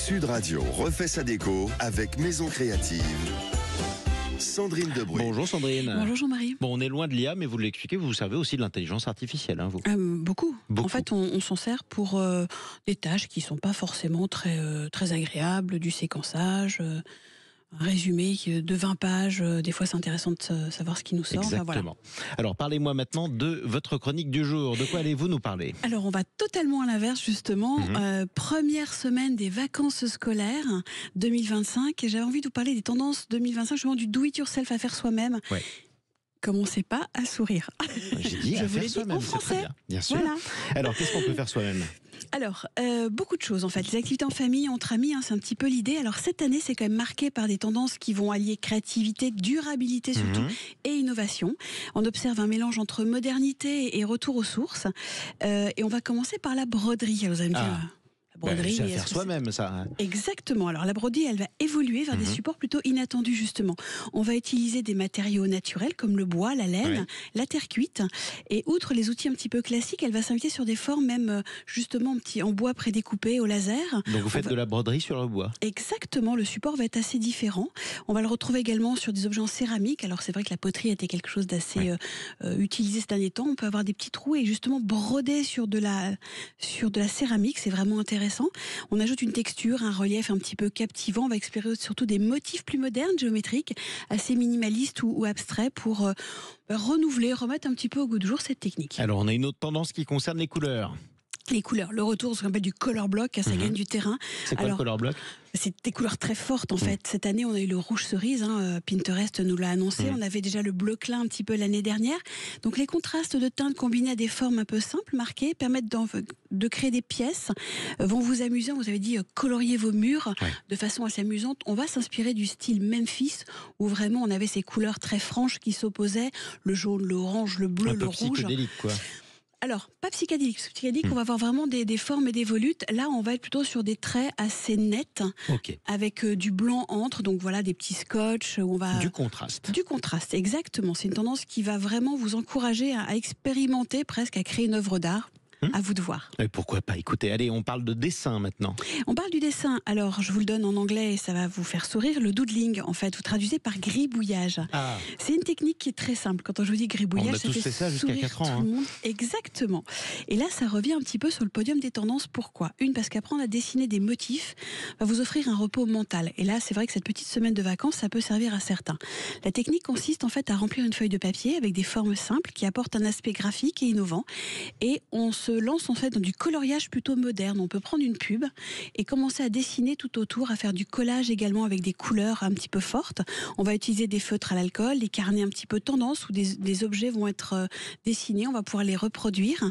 Sud Radio refait sa déco avec Maison Créative. Sandrine Debruyne. Bonjour Sandrine. Bonjour Jean-Marie. Bon, on est loin de l'IA, mais vous l'expliquez, vous savez aussi de l'intelligence artificielle, hein, vous. Beaucoup. En fait, on s'en sert pour des tâches qui ne sont pas forcément très agréables, du séquençage, un résumé de 20 pages. Des fois, c'est intéressant de savoir ce qui nous sort. Exactement. Voilà. Alors, parlez-moi maintenant de votre chronique du jour. De quoi allez-vous nous parler ? Alors, on va totalement à l'inverse, justement. Première semaine des vacances scolaires 2025. Et j'avais envie de vous parler des tendances 2025, justement du do-it-yourself à faire soi-même. Ouais. Commencez pas à sourire. J'ai dit à faire soi-même, c'est très bien. Bien sûr. Voilà. Alors, qu'est-ce qu'on peut faire soi-même ? Alors, beaucoup de choses en fait. Les activités en famille, entre amis, c'est un petit peu l'idée. Alors cette année, c'est quand même marqué par des tendances qui vont allier créativité, durabilité surtout, et innovation. On observe un mélange entre modernité et retour aux sources. Et on va commencer par la broderie. Alors, vous allez me dire... La broderie, c'est à faire soi-même, ça. Exactement. Alors la broderie, elle va évoluer vers des supports plutôt inattendus, justement. On va utiliser des matériaux naturels comme le bois, la laine, la terre cuite. Et outre les outils un petit peu classiques, elle va s'inviter sur des formes même justement en bois prédécoupé au laser. Donc vous faites de la broderie sur le bois. Exactement. Le support va être assez différent. On va le retrouver également sur des objets en céramique. Alors c'est vrai que la poterie a été quelque chose d'assez utilisé ces derniers temps. On peut avoir des petits trous et justement broder sur de la céramique. C'est vraiment intéressant. On ajoute une texture, un relief un petit peu captivant. On va explorer surtout des motifs plus modernes, géométriques, assez minimalistes ou abstraits pour renouveler, remettre un petit peu au goût du jour cette technique. Alors on a une autre tendance qui concerne les couleurs. Les couleurs, le retour, ce qu'on appelle du color block, ça gagne du terrain. C'est quoi le color block ? C'est des couleurs très fortes en fait. Cette année, on a eu le rouge cerise, Pinterest nous l'a annoncé. On avait déjà le bleu clin un petit peu l'année dernière. Donc les contrastes de teintes combinés à des formes un peu simples, marquées, permettent de créer des pièces, vont vous amuser. On vous avait dit colorier vos murs de façon assez amusante. On va s'inspirer du style Memphis, où vraiment on avait ces couleurs très franches qui s'opposaient, le jaune, l'orange, le bleu, le rouge. Un peu psychédélique, quoi. Alors, pas psychédélique. Psychédélique, on va avoir vraiment des formes et des volutes. Là, on va être plutôt sur des traits assez nets, avec du blanc entre. Donc voilà, des petits scotch. Où on va... Du contraste. Du contraste, exactement. C'est une tendance qui va vraiment vous encourager à expérimenter, presque à créer une œuvre d'art. À vous de voir. Et pourquoi pas ? Écoutez, allez, on parle de dessin maintenant. On parle du dessin. Alors, je vous le donne en anglais et ça va vous faire sourire. Le doodling, en fait, vous traduisez par gribouillage. Ah. C'est une technique qui est très simple. Quand je vous dis gribouillage, on a tous fait ça jusqu'à 4 ans. Tout le monde. Exactement. Et là, ça revient un petit peu sur le podium des tendances. Pourquoi ? Parce qu'apprendre à dessiner des motifs va vous offrir un repos mental. Et là, c'est vrai que cette petite semaine de vacances, ça peut servir à certains. La technique consiste en fait à remplir une feuille de papier avec des formes simples qui apportent un aspect graphique et innovant. Et on se lance en fait dans du coloriage plutôt moderne. On peut prendre une pub et commencer à dessiner tout autour, à faire du collage également avec des couleurs un petit peu fortes. On va utiliser des feutres à l'alcool, des carnets un petit peu tendance où des objets vont être dessinés. On va pouvoir les reproduire.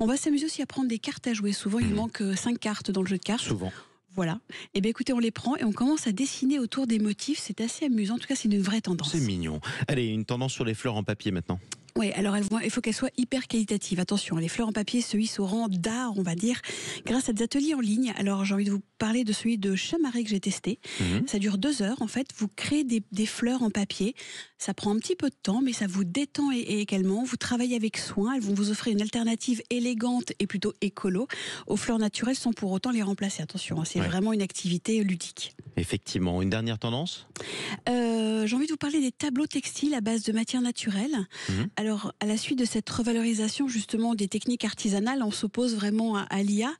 On va s'amuser aussi à prendre des cartes à jouer. Souvent, il manque 5 cartes dans le jeu de cartes. Souvent. Voilà. Et bien écoutez, on les prend et on commence à dessiner autour des motifs. C'est assez amusant. En tout cas, c'est une vraie tendance. C'est mignon. Allez, une tendance sur les fleurs en papier maintenant. Oui, alors il faut qu'elles soient hyper qualitatives. Attention, les fleurs en papier se hissent au rang d'art, on va dire, grâce à des ateliers en ligne. Alors j'ai envie de vous parler de celui de Chamarré que j'ai testé. Ça dure 2 heures. En fait, vous créez des fleurs en papier. Ça prend un petit peu de temps, mais ça vous détend également. Vous travaillez avec soin. Elles vont vous offrir une alternative élégante et plutôt écolo aux fleurs naturelles sans pour autant les remplacer. Attention, c'est vraiment une activité ludique. Effectivement. Une dernière tendance ? J'ai envie de vous parler des tableaux textiles à base de matières naturelles. Alors, à la suite de cette revalorisation justement des techniques artisanales, on s'oppose vraiment à l'IA.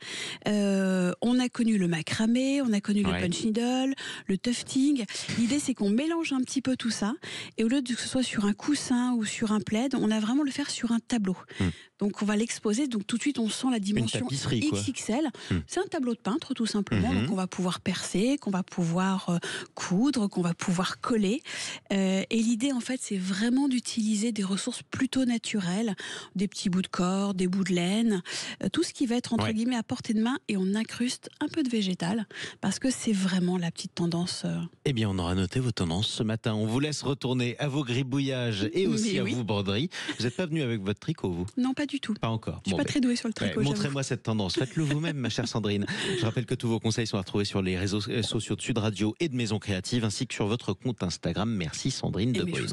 On a connu le macramé, on a connu le punch needle, le tufting. L'idée, c'est qu'on mélange un petit peu tout ça. Et au lieu de que ce soit sur un coussin ou sur un plaid, on a vraiment le faire sur un tableau. Donc, on va l'exposer. Donc, tout de suite, on sent la dimension XXL. C'est un tableau de peintre, tout simplement. Donc, on va pouvoir percer, qu'on va pouvoir coudre, qu'on va pouvoir coller. Et l'idée, en fait, c'est vraiment d'utiliser des ressources plutôt naturelles, des petits bouts de corps, des bouts de laine, tout ce qui va être entre guillemets à portée de main, et on incruste un peu de végétal parce que c'est vraiment la petite tendance. Eh bien, on aura noté vos tendances ce matin. On vous laisse retourner à vos gribouillages et aussi à vos broderies. Vous n'êtes pas venu avec votre tricot, vous ? Non, pas du tout. Pas encore. Je suis pas très douée sur le tricot. Montrez-moi cette tendance. Faites-le vous-même, ma chère Sandrine. Je rappelle que tous vos conseils sont à retrouver sur les réseaux sociaux de Sud Radio et de Maison Créative, ainsi que sur votre compte Instagram. Merci Sandrine Debruyne.